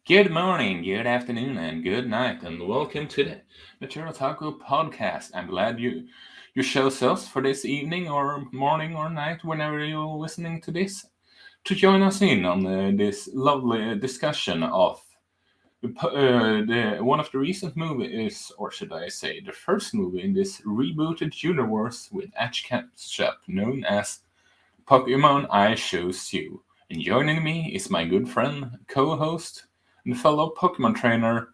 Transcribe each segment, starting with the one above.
Good morning, good afternoon, and good night, and welcome to the Material Taco podcast. I'm glad you chose us for this evening, or morning, or night, whenever you're listening to this, to join us in on this lovely discussion of one of the recent movies, or should I say, the first movie in this rebooted universe with Ash Ketchup, known as Pokemon I Choose You. And joining me is my good friend, co host, and fellow Pokemon trainer,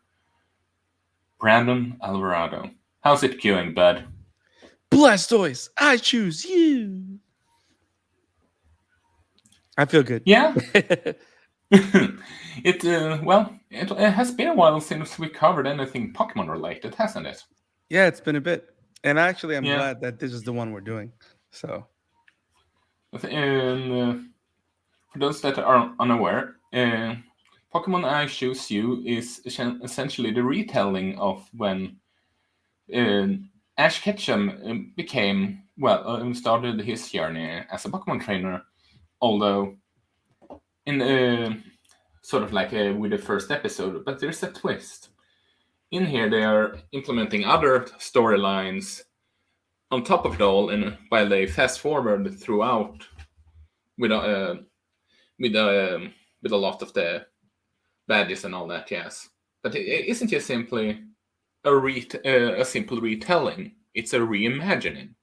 Brandon Alvarado. How's it going, bud? Blastoise, I choose you. I feel good. Yeah? It has been a while since we covered anything Pokemon related, hasn't it? Yeah, it's been a bit. And actually, I'm Yeah. glad that this is the one we're doing. So, And for those that are unaware, Pokemon I Choose You is essentially the retelling of when uh, Ash Ketchum started his journey as a Pokemon trainer, although in sort of like with the first episode, but there's a twist. In here, they are implementing other storylines on top of it all, and while they fast forward throughout with with uh, with a lot of the badges and all that, yes. But it isn't just simply a simple retelling; it's a reimagining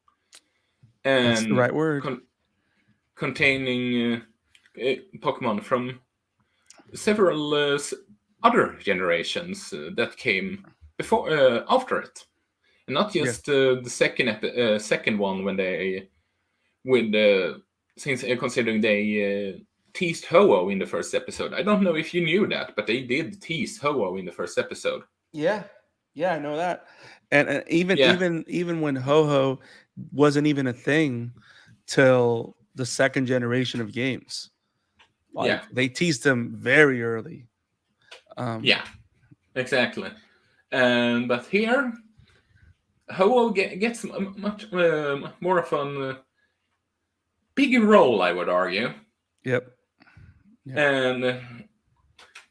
that's the and right word. containing Pokemon from several other generations that came before after it, and not Yeah. just the second one when they with since considering they teased Ho-Oh in the first episode. I don't know if you knew that, but they did tease Ho-Oh in the first episode. Yeah. Yeah, I know that. And even Yeah, even even when Ho Ho wasn't even a thing till the second generation of games. yeah, Like they teased them very early. yeah, Um exactly. And but here Ho-Oh gets much more of a bigger role, I would argue. yep. Yep. And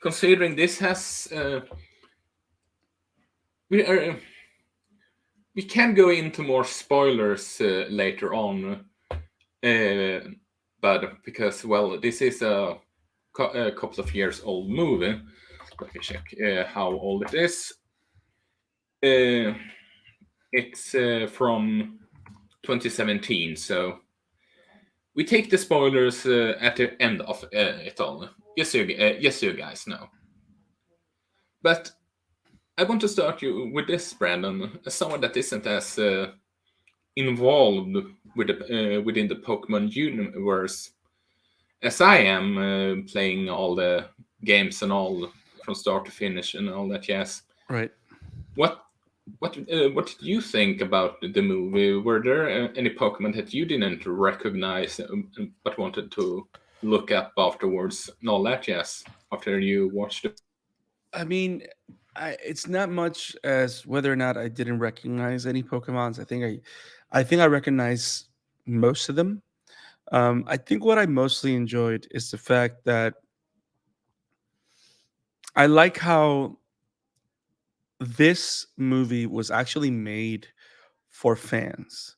considering this has we are we can go into more spoilers later on, uh, but because well, this is a couple of years old movie. Let me check how old it is. Uh, it's from 2017, so we take the spoilers at the end of it all. Yes, you guys know. But I want to start you with this, Brandon. As someone that isn't as involved with within the Pokemon universe as I am, playing all the games and all from start to finish and all that. Yes. Right. What what did you think about the movie? Were there any Pokemon that you didn't recognize but wanted to look up afterwards and all that? Yes, after you watched it. I mean, it's not much as whether or not I didn't recognize any Pokemons. I think I recognize most of them. I think what I mostly enjoyed is the fact that I like how this movie was actually made for fans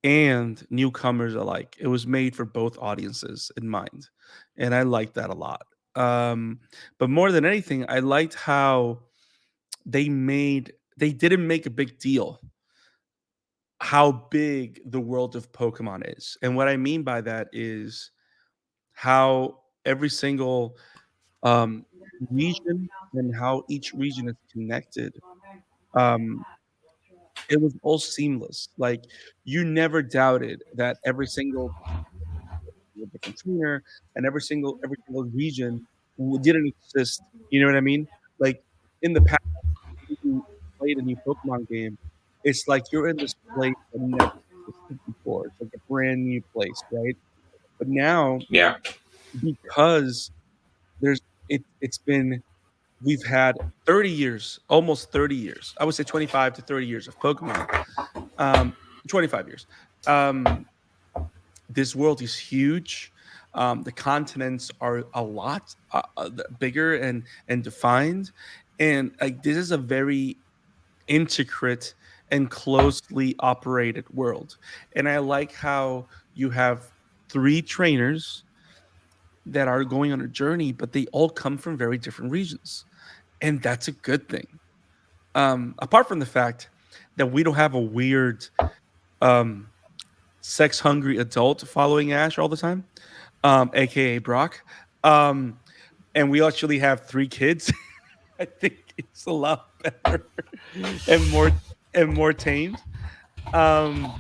and newcomers alike. It was made for both audiences in mind, and I liked that a lot. Um, but more than anything, I liked how they didn't make a big deal how big the world of Pokemon is. And what I mean by that is how every single um, region and how each region is connected. Um, it was all seamless. Like you never doubted that every single a different trainer and every single region didn't exist. You know what I mean? Like in the past, when you played a new Pokemon game, it's like you're in this place that never existed before. It's like a brand new place, right? But now, Yeah, because there's it's been we've had 30 years, almost 30 years. I would say 25 to 30 years of Pokemon. Um, 25 years. Um, this world is huge. The continents are a lot bigger and defined, and like this is a very intricate and closely operated world. And I like how you have three trainers that are going on a journey, but they all come from very different regions, and that's a good thing. Apart from the fact that we don't have a weird um, sex hungry adult following Ash all the time, aka Brock. Um, and we actually have three kids. I think it's a lot better and more tamed. Um,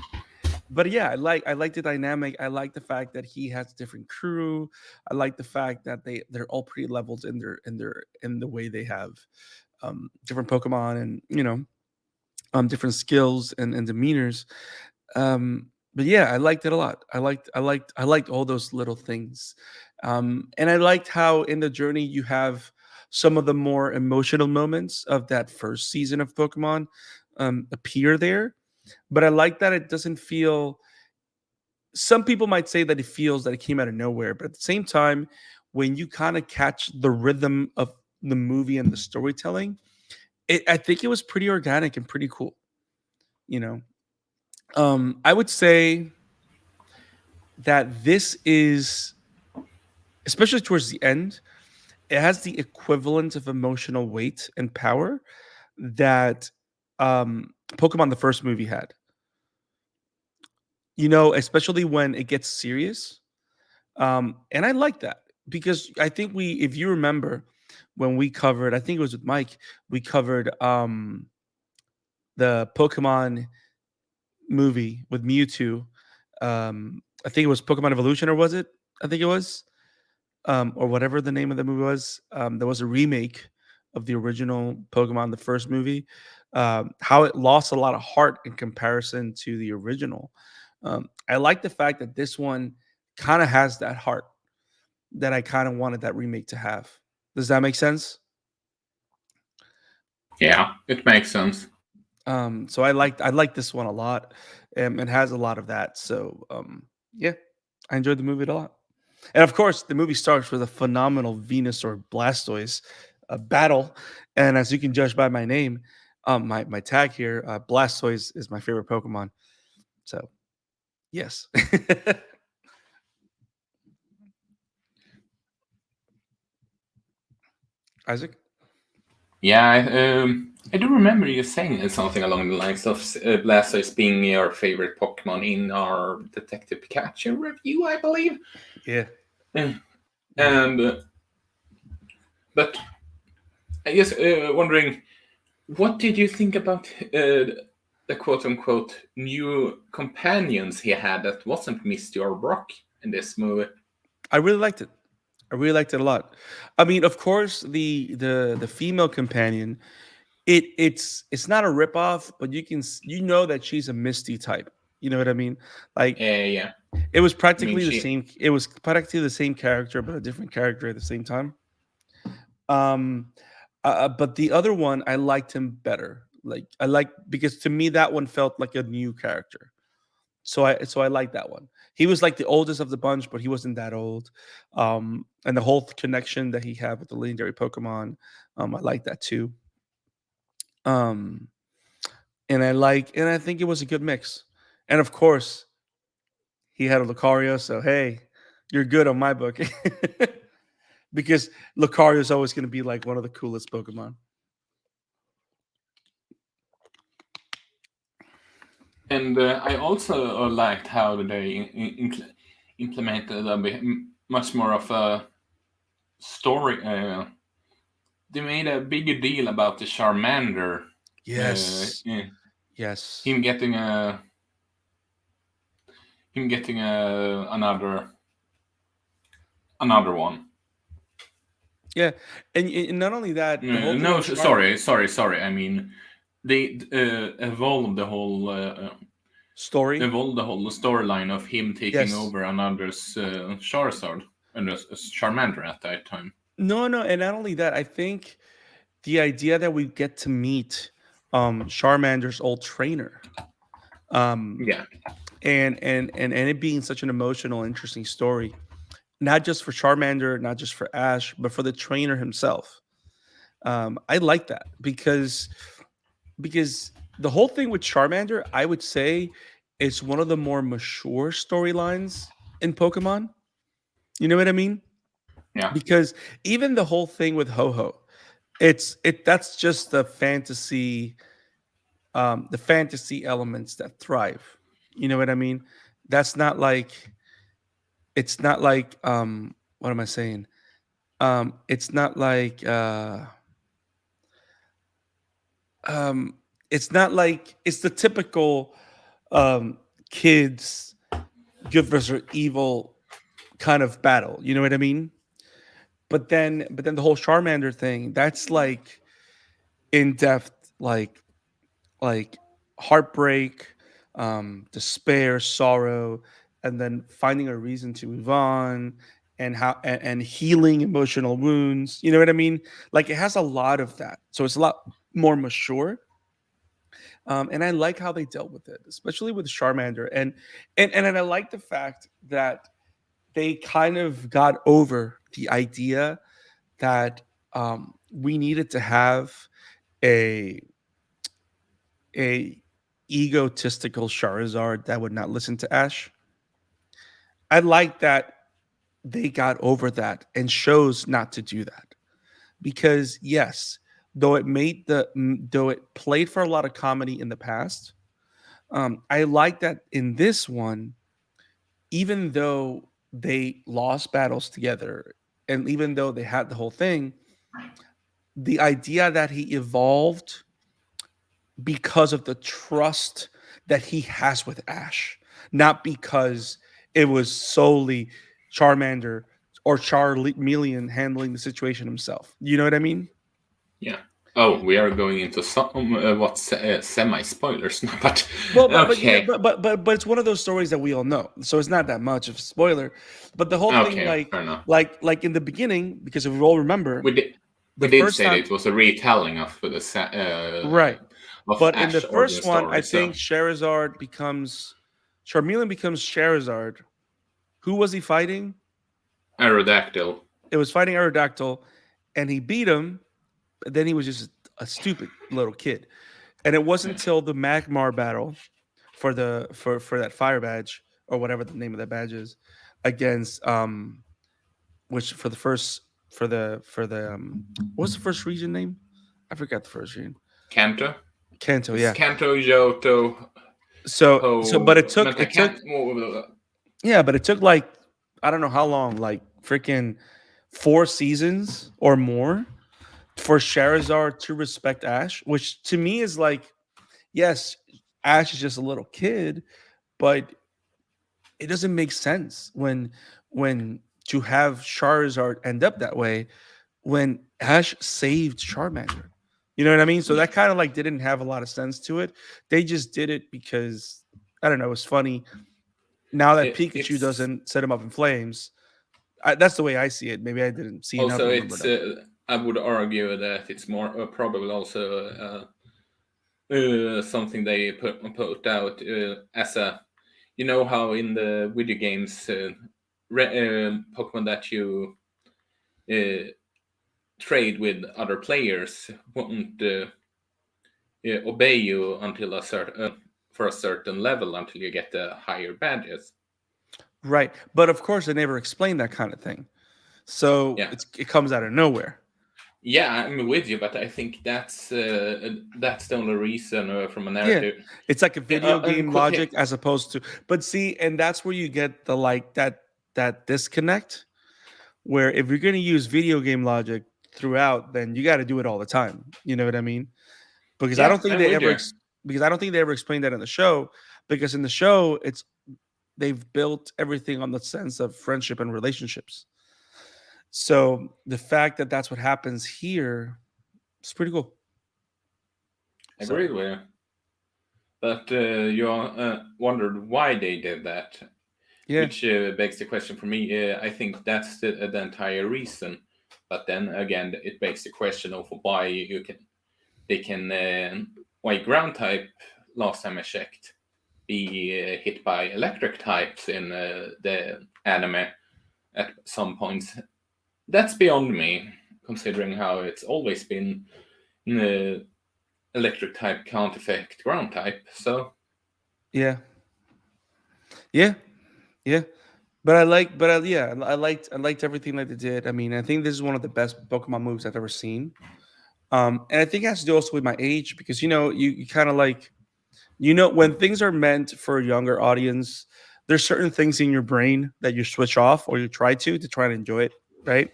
but yeah, I like the dynamic. I like the fact that he has different crew. I like the fact that they're all pretty leveled in the way they have different Pokemon and different skills and demeanors. But yeah, I liked it a lot. I liked all those little things, and I liked how in the journey you have some of the more emotional moments of that first season of Pokemon appear there. But I like that it doesn't feel. Some people might say that it feels that it came out of nowhere, but at the same time, when you kind of catch the rhythm of the movie and the storytelling, I think it was pretty organic and pretty cool. You know, I would say that this is, especially towards the end, it has the equivalent of emotional weight and power that Pokemon the first movie had. Especially when it gets serious. And I like that because I think if you remember, when we covered, I think it was with Mike, we covered the Pokemon movie with Mewtwo. I think it was Pokemon Evolution, or was it? I think it was, or whatever the name of the movie was. There was a remake of the original Pokemon, the first movie. How it lost a lot of heart in comparison to the original. I like the fact that this one kind of has that heart that I kind of wanted that remake to have. Does that make sense? Yeah, it makes sense. So I like this one a lot. It has a lot of that. So yeah, I enjoyed the movie a lot. And of course, the movie starts with a phenomenal Venusaur Blastoise battle. And as you can judge by my name, my tag here, Blastoise is my favorite Pokemon. So yes, Isaac. Yeah, I do remember you saying something along the lines of Blastoise being your favorite Pokemon in our Detective Pikachu review, I believe. Yeah, Uh, yeah. and but I guess wondering, what did you think about the quote unquote new companions he had that wasn't Misty or Brock in this movie? I really liked it. I really liked it a lot. I mean, of course, the female companion, it's not a ripoff, but you know that she's a Misty type. You know what I mean? Like Yeah, it was I mean practically the she. same. It was practically the same character, but a different character at the same time. Um, but the other one, I liked him better. Like I like because to me that one felt like a new character. So I like that one. He was like the oldest of the bunch, but he wasn't that old. And the whole connection that he had with the legendary Pokemon, I like that too. Um, and I think it was a good mix. And of course, he had a Lucario, so hey, you're good on my book. Because Lucario is always going to be like one of the coolest Pokemon. And I also liked how they implemented a bit much more of a story. They made a bigger deal about the Charmander. Yes, Yeah, yes, him getting a another one. yeah, and not only that, the whole thing No, with Charm sorry. I mean, they story. evolved the whole storyline of him taking Yes, over another's Charizard and Charmander at that time. no, no, and not only that, I think the idea that we get to meet Charmander's old trainer, um, Yeah, and it being such an emotional, interesting story, not just for Charmander, not just for Ash, but for the trainer himself. I like that because the whole thing with Charmander, I would say, it's one of the more mature storylines in Pokemon. You know what I mean? Yeah, Because even the whole thing with Ho-Oh, it that's just the fantasy elements that thrive. You know what I mean? That's not like it's not like what am I saying? It's not like um it's not like it's the typical um kids good versus evil kind of battle. You know what I mean? But then the whole Charmander thing, that's like in depth, like heartbreak, despair, sorrow, and then finding a reason to move on, and healing emotional wounds. You know what I mean? Like it has a lot of that, so it's a lot more mature. And I like how they dealt with it, especially with Charmander, and I like the fact that they kind of got over the idea that we needed to have a a egotistical Charizard that would not listen to Ash. I like that they got over that and chose not to do that because yes, though it played for a lot of comedy in the past, I like that in this one, even though they lost battles together and even though they had the whole thing, the idea that he evolved because of the trust that he has with Ash, not because it was solely Charmander or Charmeleon handling the situation himself. You know what I mean? yeah. Oh, we are going into some semi spoilers now, but Well, but yeah, okay, but it's one of those stories that we all know, so it's not that much of a spoiler. But the whole thing, okay, fair enough. like in the beginning, because if we all remember, We did we the did first say that time, it was a retelling of right? of But in the Ash origin first one, I story. So think Charmeleon becomes Charizard. Who was he fighting? Aerodactyl. It was fighting Aerodactyl, and he beat him. But then he was just a stupid little kid, and it wasn't Yeah. until the Magmar battle for that fire badge or whatever the name of that badge is against which for the first for the what's the first region name? I forgot the first region. Kanto. Kanto, It's yeah. Kanto, Johto, But Ho. Men I it can't. took yeah, but it took like I don't know how long, like freaking 4 seasons or more for Charizard to respect Ash, which to me is like, yes, Ash is just a little kid, but it doesn't make sense when to have Charizard end up that way when Ash saved Charmander. You know what I mean? So Yeah. that kind of like didn't have a lot of sense to it. They just did it because I don't know, it was funny. Now that Pikachu It's doesn't set him up in flames, that's the way I see it. Maybe I didn't see enough also of him or it's. not. I would argue that it's more probably also something they put out as a, you know how in the video games Pokemon that you uh, trade with other players won't obey you until a certain for a certain level until you get the higher badges. Right. But of course they never explained that kind of thing. So Yeah, it comes out of nowhere. yeah, I'm with you, but I think that's the only reason from a Yeah. narrative. It's like a video And game quick hit. logic as opposed to but see, and that's where you get the like that disconnect where if you're going to use video game logic throughout, then you got to do it all the time. You know what I mean? Because I Yeah, don't think I'm they with ever you. because I don't think they ever explained that in the show because in the show it's they've built everything on the sense of friendship and relationships. So the fact that that's what happens here is pretty cool. So Agreed with you. But you wondered why they did that, yeah, which begs the question for me. I think that's the entire reason. But then again, it begs the question of why they can why ground type last time I checked be hit by electric types in the anime, at some points. That's beyond me, considering how it's always been in the electric type, count effect, ground type. So Yeah, yeah, yeah. But I like, but I, yeah, I liked everything that they did. I mean, I think this is one of the best Pokemon movies I've ever seen. And I think it has to do also with my age because you kind of like when things are meant for a younger audience, there's certain things in your brain that you switch off or you try to enjoy it, right?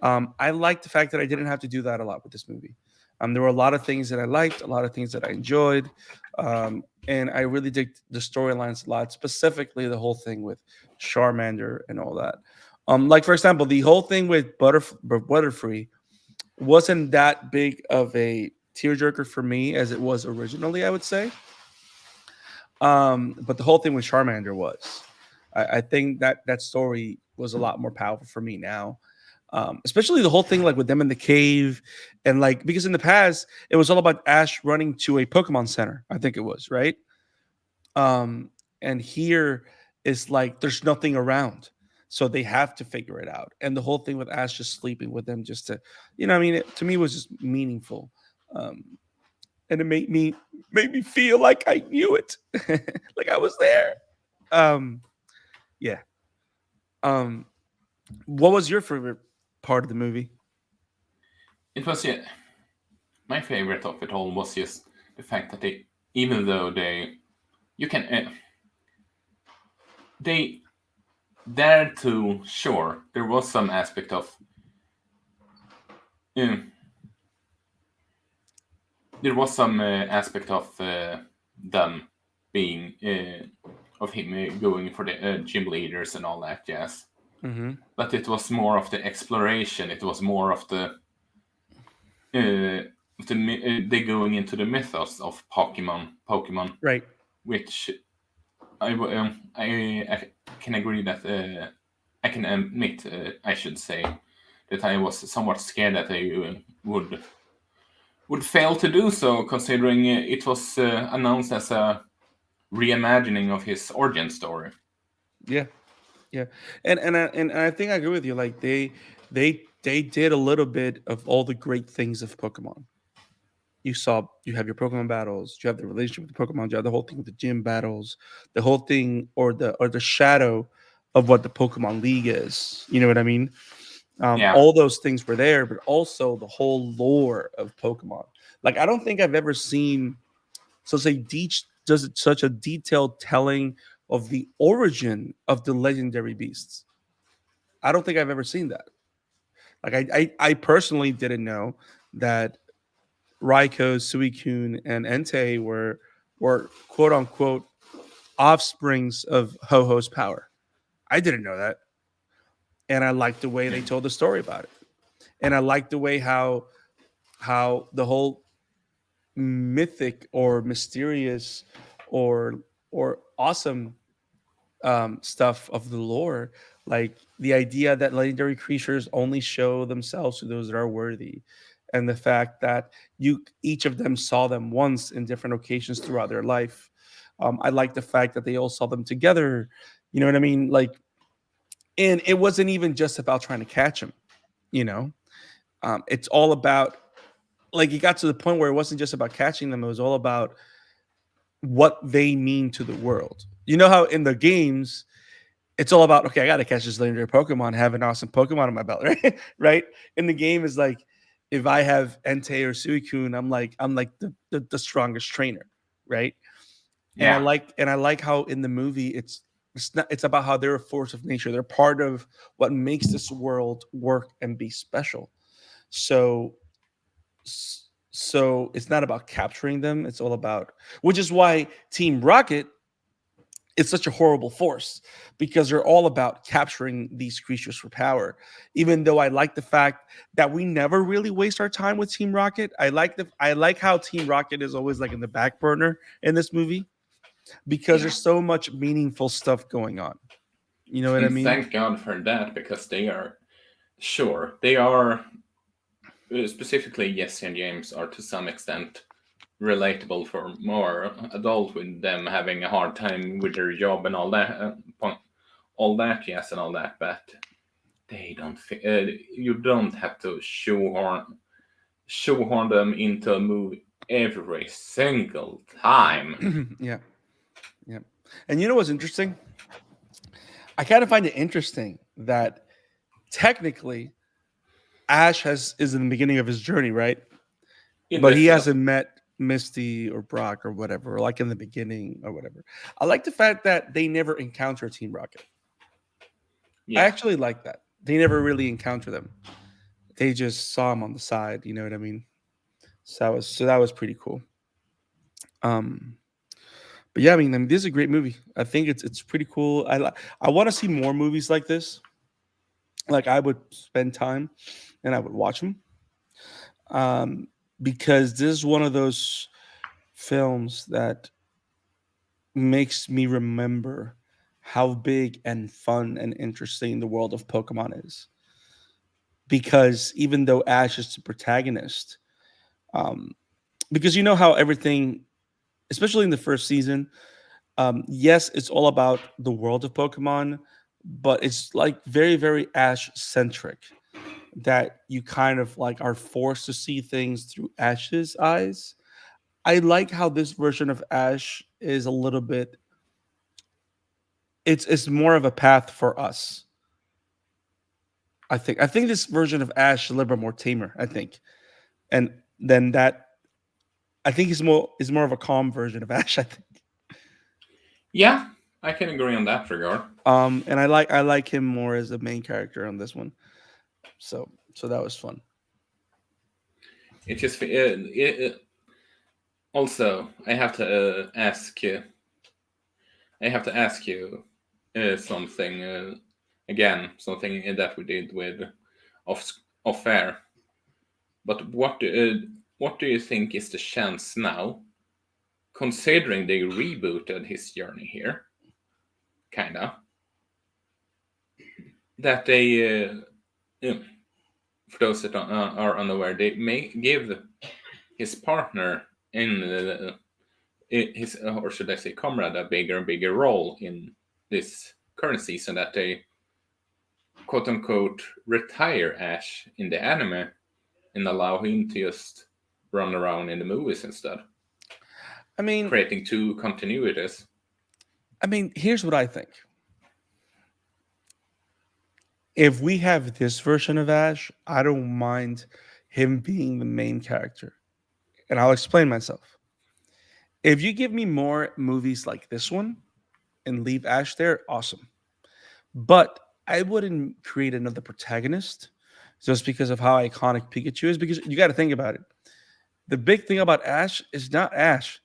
I liked the fact that I didn't have to do that a lot with this movie. There were a lot of things that I liked, a lot of things that I enjoyed, and I really dig the storylines a lot. Specifically, the whole thing with Charmander and all that. Like for example, the whole thing with Butterfree wasn't that big of a tearjerker for me as it was originally, I would say. But the whole thing with Charmander was, I think that story was a lot more powerful for me now. Especially the whole thing like with them in the cave, and like because in the past it was all about Ash running to a Pokemon Center. I think it was right. Um, and here is like there's nothing around, so they have to figure it out. And the whole thing with Ash just sleeping with them, just to, I mean, to me it was just meaningful. Um, and it made me feel like I knew it, like I was there. Um, yeah. Um, what was your favorite part of the movie? it was, yeah, my favorite of it all was just the fact that they, even though you can, they dare to, sure, there was some aspect of, uh, there was some aspect of them being, of him going for the gym leaders and all that jazz. Mm-hmm. But it was more of the exploration. It was more of uh, they going into the mythos of Pokemon, Right. which I can agree that I can admit, I should say, that I was somewhat scared that I would fail to do so, considering it was announced as a reimagining of his origin story. Yeah. Yeah. And I think I agree with you. Like they did a little bit of all the great things of Pokemon. You have your Pokemon battles, you have the relationship with the Pokemon, you have the whole thing with the gym battles, the whole thing or the shadow of what the Pokemon League is. You know what I mean? Yeah, All those things were there, but also the whole lore of Pokemon. Like I don't think I've ever seen does it such a detailed telling of the origin of the legendary beasts. I don't think I've ever seen that. Like I personally didn't know that Raikou, Suicune, and Entei were quote unquote offsprings of Ho Ho's power. I didn't know that, and I liked the way they told the story about it, and I liked the way how the whole mythic or mysterious or awesome stuff of the lore, like the idea that legendary creatures only show themselves to those that are worthy, and the fact that you each of them saw them once in different occasions throughout their life. I like the fact that they all saw them together. You know what I mean? Like, and it wasn't even just about trying to catch them. You know, it's all about like it got to the point where it wasn't just about catching them; it was all about what they mean to the world. You know how in the games it's all about okay, I got to catch this legendary Pokemon, have an awesome Pokemon on my belt, right? Right? In the game is like if I have Entei or Suicune, I'm like the strongest trainer, right? And I yeah, like how in the movie it's about how they're a force of nature. They're part of what makes this world work and be special. So so it's not about capturing them. It's all about which is why Team Rocket it's such a horrible force because they're all about capturing these creatures for power. Even though I like the fact that we never really waste our time with Team Rocket, I like how Team Rocket is always like in the back burner in this movie because yeah. there's so much meaningful stuff going on. You know what I And mean? thank God for that, because they are, sure, they are, specifically Jesse and James are to some extent relatable for more adult, with them having a hard time with their job and all that, all that, yes, and all that. But they don't. You don't have to shoehorn them into a movie every single time. Yeah, yeah. And you know what's interesting? I kind of find it interesting that technically Ash has is in the beginning of his journey, right? In But the he film, hasn't met Misty or Brock or whatever, like in the beginning or whatever. I like the fact that they never encounter Team Rocket. I yeah, actually like that. They never really encounter them. They just saw him on the side. You know what I mean? So that was pretty cool. Um, but yeah, I mean, this is a great movie. I think it's pretty cool. I want to see more movies like this. Like I would spend time and I would watch them, um, because this is one of those films that makes me remember how big and fun and interesting the world of Pokemon is. Because even though Ash is the protagonist, um, because you know how everything, especially in the first season, yes, it's all about the world of Pokemon, but it's like very, very Ash centric. That you kind of like are forced to see things through Ash's eyes. I like how this version of Ash is a little bit. It's more of a path for us. I think this version of Ash is a little bit more tamer. I think, and then that I think is more of a calm version of Ash. I think. yeah, I can agree on that regard. And I like him more as the main character on this one. So that was fun. It just also I have to ask you something again, something that we did with off off air. But what do you think is the chance now, considering they rebooted his journey here, kinda, that they for those that are unaware, they may give his partner in his or should I say comrade a bigger and bigger role in this current season, that they quote unquote retire Ash in the anime and allow him to just run around in the movies instead, I mean, creating two continuities. here's what I think. If we have this version of Ash, I don't mind him being the main character, and I'll explain myself. If you give me more movies like this one and leave Ash there, awesome. But I wouldn't create another protagonist just because of how iconic Pikachu is. Because you got to think about it. The big thing about Ash is not Ash,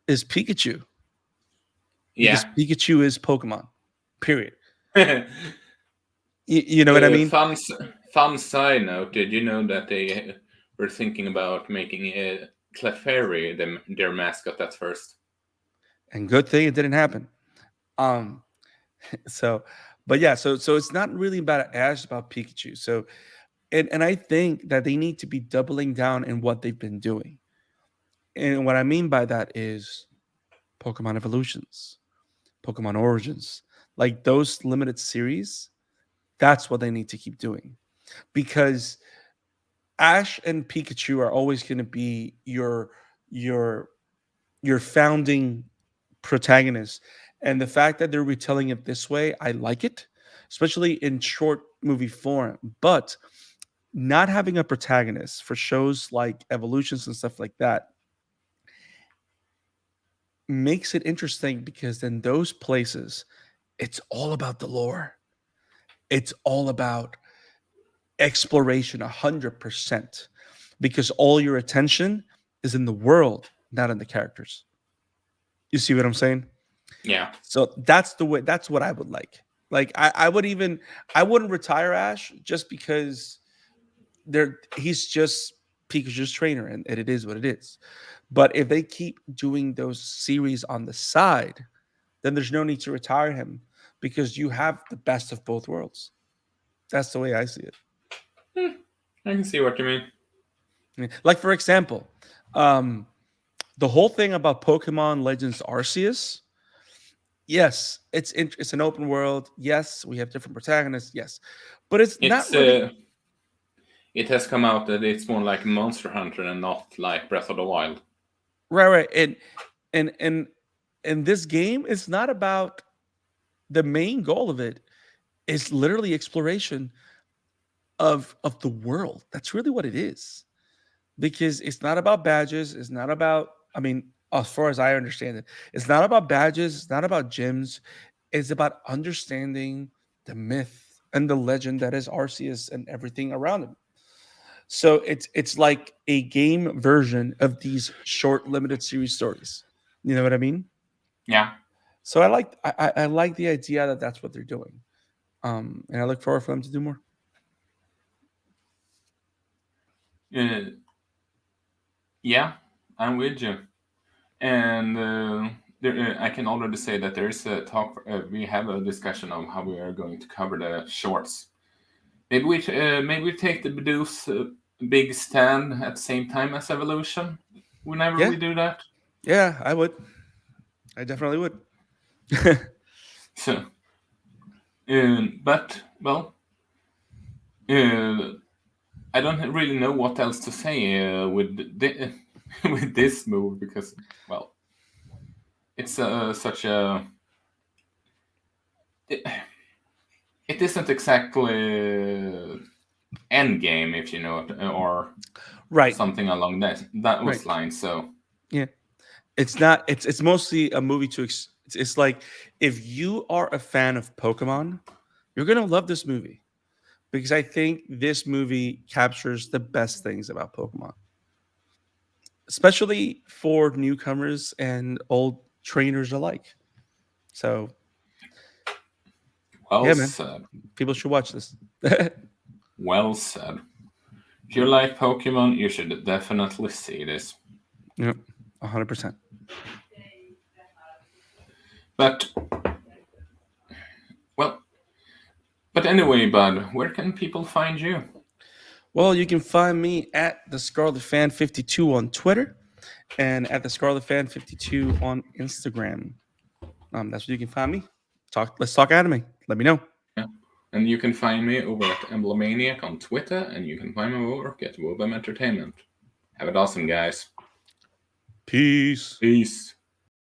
is Pikachu. Yeah. Because Pikachu is Pokemon. Period. You know what I mean? fun, fun side note: did you know that they were thinking about making Clefairy their mascot at first? And good thing it didn't happen. Um, so, but yeah, so it's not really about Ash, it's about Pikachu. So, and I think that they need to be doubling down in what they've been doing. And what I mean by that is Pokemon Evolutions, Pokemon Origins, like those limited series. That's what they need to keep doing because Ash and Pikachu are always going to be your your founding protagonists, and the fact that they're retelling it this way, I like it, especially in short movie form. But not having a protagonist for shows like Evolutions and stuff like that makes it interesting because in those places, it's all about the lore. It's all about exploration 100% because all your attention is in the world, not in the characters. You see what I'm saying? Yeah. So that's the way, that's what I would like. Like I wouldn't retire Ash just because he's just Pikachu's trainer and it is what it is. But if they keep doing those series on the side, then there's no need to retire him because you have the best of both worlds. That's the way I see it. Hmm, I can see what you mean. Yeah. Like for example, um, the whole thing about Pokemon Legends Arceus, Yes, it's an open world. Yes, we have different protagonists. Yes, but it's not It's really it has come out that it's more like Monster Hunter and not like Breath of the Wild. right. Right, and and and this game is not about the main goal of it. Is literally exploration of the world. That's really what it is. Because it's not about badges. It's not about. I mean, as far as I understand it, it's not about badges. It's not about gyms. It's about understanding the myth and the legend that is Arceus and everything around him. So it's like a game version of these short limited series stories. You know what I mean? Yeah. So I like the idea that that's what they're doing, and I look forward for them to do more. Uh, yeah, I'm with you. And I can already say that there is a talk. We have a discussion of how we are going to cover the shorts. Maybe we take the Bidoo's big stand at the same time as Evolution. Whenever Yeah, we do that, yeah, I would. I definitely would. so but well, uh, I don't really know what else to say with this move because well, it's such a it, it isn't exactly end game if you know it or Right, something along those right. lines. So Yeah, it's not. It's mostly a movie to. It's like if you are a fan of Pokemon, you're gonna love this movie because I think this movie captures the best things about Pokemon, especially for newcomers and old trainers alike. So well yeah, man, said, people should watch this. well said. If you like Pokemon, you should definitely see this. Yep, 100%. But well, but anyway, bud, where can people find you? Well, you can find me at the Scarlet Fan 52 on Twitter and at the Scarlet Fan 52 on Instagram. That's where you can find me. Let's talk anime. Let me know. Yeah. And you can find me over at Emblemaniac on Twitter, and you can find my work at Wobem Entertainment. Have it awesome, guys. Peace. Peace.